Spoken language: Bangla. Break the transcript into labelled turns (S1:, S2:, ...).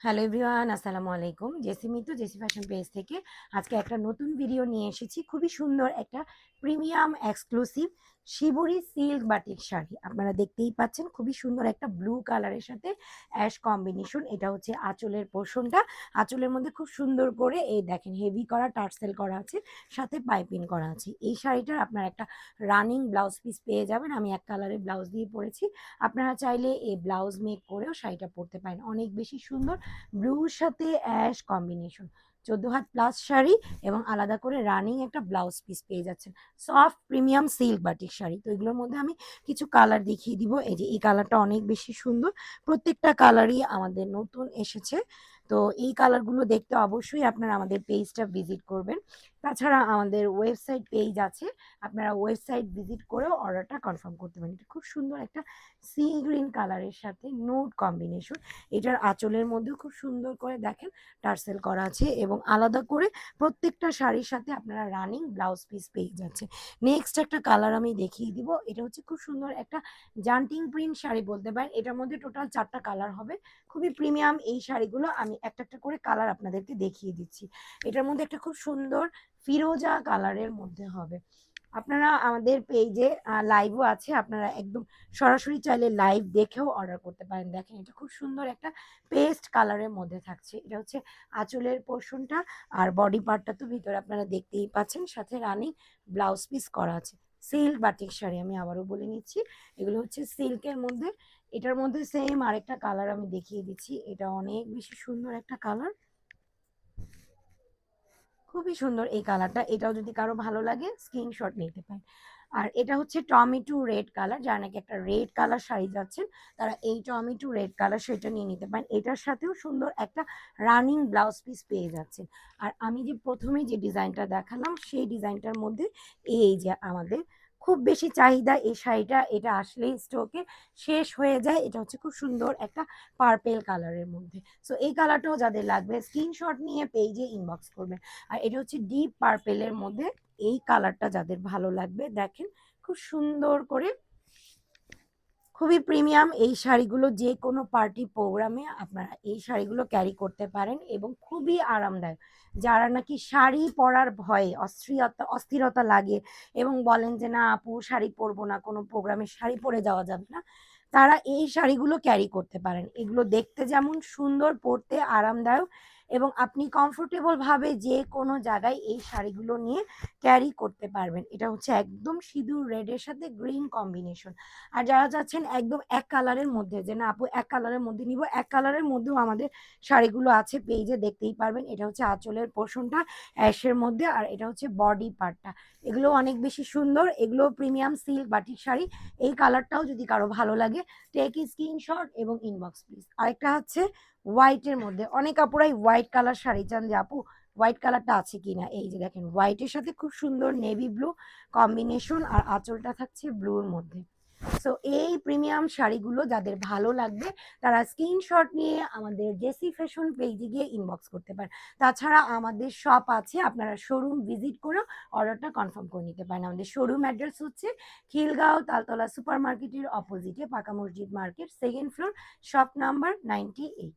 S1: হ্যালো এভরিওয়ান, আসসালামু আলাইকুম। Jessy Mitu, Jessy fashion page থেকে আজকে একটা নতুন ভিডিও নিয়ে এসেছি। খুবই সুন্দর একটা premium exclusive Shibori silk batik sari. আপনারা দেখতেই পাচ্ছেন, খুবই সুন্দর একটা ব্লু কালারের সাথে অ্যাশ কম্বিনেশন। এটা হচ্ছে আঁচলের পোর্শনটা। আঁচলের মধ্যে খুব সুন্দর করে এই দেখেন হেভি করা টার্সেল করা আছে, সাথে পাইপিং করা আছে। এই শাড়িটার আপনার একটা রানিং ব্লাউজ পিস পেয়ে যাবেন। আমি এক কালারের ব্লাউজ দিয়ে পরেছি। আপনারা চাইলে এই ব্লাউজ মেক করেও শাড়িটা পরতে পারেন। অনেক বেশি সুন্দর ব্লুর সাথে ash combination, 14 had plus sari এবং আলাদা করে রানিং একটা ব্লাউজ পিস পেয়ে যাচ্ছেন। Soft premium silk batik sari. তো এগুলোর মধ্যে আমি কিছু কালার দেখিয়ে দিব। এই যে এই কালারটা অনেক বেশি সুন্দর, প্রত্যেকটা কালারই আমাদের নতুন এসেছে। তো এই কালারগুলো দেখতে অবশ্যই আপনারা আমাদের পেজটা ভিজিট করবেন। তাছাড়া আমাদের ওয়েবসাইট পেজ আছে, আপনারা ওয়েবসাইট ভিজিট করেও অর্ডারটা কনফার্ম করতে পারেন। এটা খুব সুন্দর একটা সি গ্রিন কালারের সাথে নোট কম্বিনেশন। এটার আঁচলের মধ্যেও খুব সুন্দর করে দেখেন টার্সেল করা আছে এবং আলাদা করে প্রত্যেকটা শাড়ির সাথে আপনারা রানিং ব্লাউজ পিস পেয়ে যাচ্ছে। নেক্সট একটা কালার আমি দেখিয়ে দিব। এটা হচ্ছে খুব সুন্দর একটা জান্টিং প্রিন্ট শাড়ি বলতে পারেন। এটার মধ্যে টোটাল 4টা কালার হবে। খুবই প্রিমিয়াম এই শাড়িগুলো। আমি একটা একটা করে কালার আপনাদেরকে দেখিয়ে দিচ্ছি। এটার মধ্যে একটা খুব সুন্দর ফিরোজা কালারের মধ্যে হবে। আপনারা আমাদের পেজে লাইভও আছে, আপনারা একদম সরাসরি চাইলে লাইভ দেখেও অর্ডার করতে পারেন। দেখেন এটা খুব সুন্দর একটা পেস্ট কালারের মধ্যে থাকছে। এটা হচ্ছে আঁচলের পোর্শনটা, আর বডি পার্টটা তো ভিতরে আপনারা দেখতেই পাচ্ছেন, সাথে রানিং ব্লাউজ পিস করা আছে। সিল্ক বাটিক শাড়ি, আমি আবারও বলে নিচ্ছি, এগুলো হচ্ছে সিল্কের মধ্যে। এটার মধ্যে সেম আরেকটা কালার আমি দেখিয়ে দিচ্ছি। এটা অনেক বেশি সুন্দর একটা কালার, খুবই সুন্দর এই কালারটা। এটাও যদি কারো ভালো লাগে স্ক্রিনশট নিতে পারেন। আর এটা হচ্ছে টমেটো রেড কালার। যারা নাকি একটা রেড কালার শাড়ি যাচ্ছেন, তারা এই টমেটো রেড কালার সেটা নিয়ে নিতে পারেন। এটার সাথেও সুন্দর একটা রানিং ব্লাউজ পিস পেয়ে যাচ্ছেন। আর আমি যে প্রথমে যে ডিজাইনটা দেখালাম, সেই ডিজাইনটার মধ্যে এই যে আমাদের খুব বেশি চাহিদা এই শাড়িটা, এটা আসলেই স্টকে শেষ হয়ে যায়। এটা হচ্ছে খুব সুন্দর একটা পার্পেল কালারের মধ্যে। সো এই কালারটাও যাদের লাগবে স্ক্রিনশট নিয়ে পেজে ইনবক্স করবেন। আর এটা হচ্ছে ডিপ পার্পেলের মধ্যে। এই কালারটা যাদের ভালো লাগবে, দেখেন খুব সুন্দর করে, খুবই প্রিমিয়াম এই শাড়িগুলো। যে কোনো পার্টি প্রোগ্রামে আপনারা এই শাড়িগুলো ক্যারি করতে পারেন এবং খুবই আরামদায়ক। যারা নাকি শাড়ি পরার ভয়ে অস্থিরতা অস্থিরতা লাগে এবং বলেন যে না আপু শাড়ি পরবো না, কোনো প্রোগ্রামে শাড়ি পরে যাওয়া যাবে না, তারা এই শাড়িগুলো ক্যারি করতে পারেন। এগুলো দেখতে যেমন সুন্দর, পরতে আরামদায়ক এবং আপনি কমফোর্টেবল ভাবে যে কোনো জায়গায় এই শাড়িগুলো নিয়ে ক্যারি করতে পারবেন। এটা হচ্ছে একদম সিঁদুর রেডের সাথে গ্রিন কম্বিনেশন। আর যারা চাচ্ছেন একদম এক কালারের মধ্যে, যে না আপু এক কালারের মধ্যে নিব, এক কালারের মধ্যেও আমাদের শাড়িগুলো আছে, পেজে দেখতেই পারবেন। এটা হচ্ছে আঁচলের পোর্শনটা অ্যাশের মধ্যে, আর এটা হচ্ছে বডি পার্টটা। এগুলো অনেক বেশি সুন্দর, এগুলো প্রিমিয়াম সিল্ক বাটিক শাড়ি। এই কালারটাও যদি কারো ভালো লাগে, টেক স্ক্রিনশট এবং ইনবক্স প্লিজ। আরেকটা হচ্ছে হোয়াইটের মধ্যে। অনেক আপুরাই হোয়াইট কালার শাড়ি চান, যে আপু হোয়াইট কালারটা আছে কিনা। এই যে দেখেন হোয়াইটের সাথে খুব সুন্দর নেভি ব্লু কম্বিনেশন, আর আঁচলটা থাকছে ব্লুর মধ্যে। সো এই প্রিমিয়াম শাড়িগুলো যাদের ভালো লাগবে, তারা স্ক্রিনশট নিয়ে আমাদের জেসি ফ্যাশন পেজে গিয়ে ইনবক্স করতে পারেন। তাছাড়া আমাদের শপ আছে, আপনারা শোরুম ভিজিট করে অর্ডারটা কনফার্ম করে নিতে পারেন। আমাদের শোরুম অ্যাড্রেস হচ্ছে খিলগাঁও তালতলা সুপার মার্কেটের অপোজিটে, পাকা মসজিদ market, second floor, shop number 98।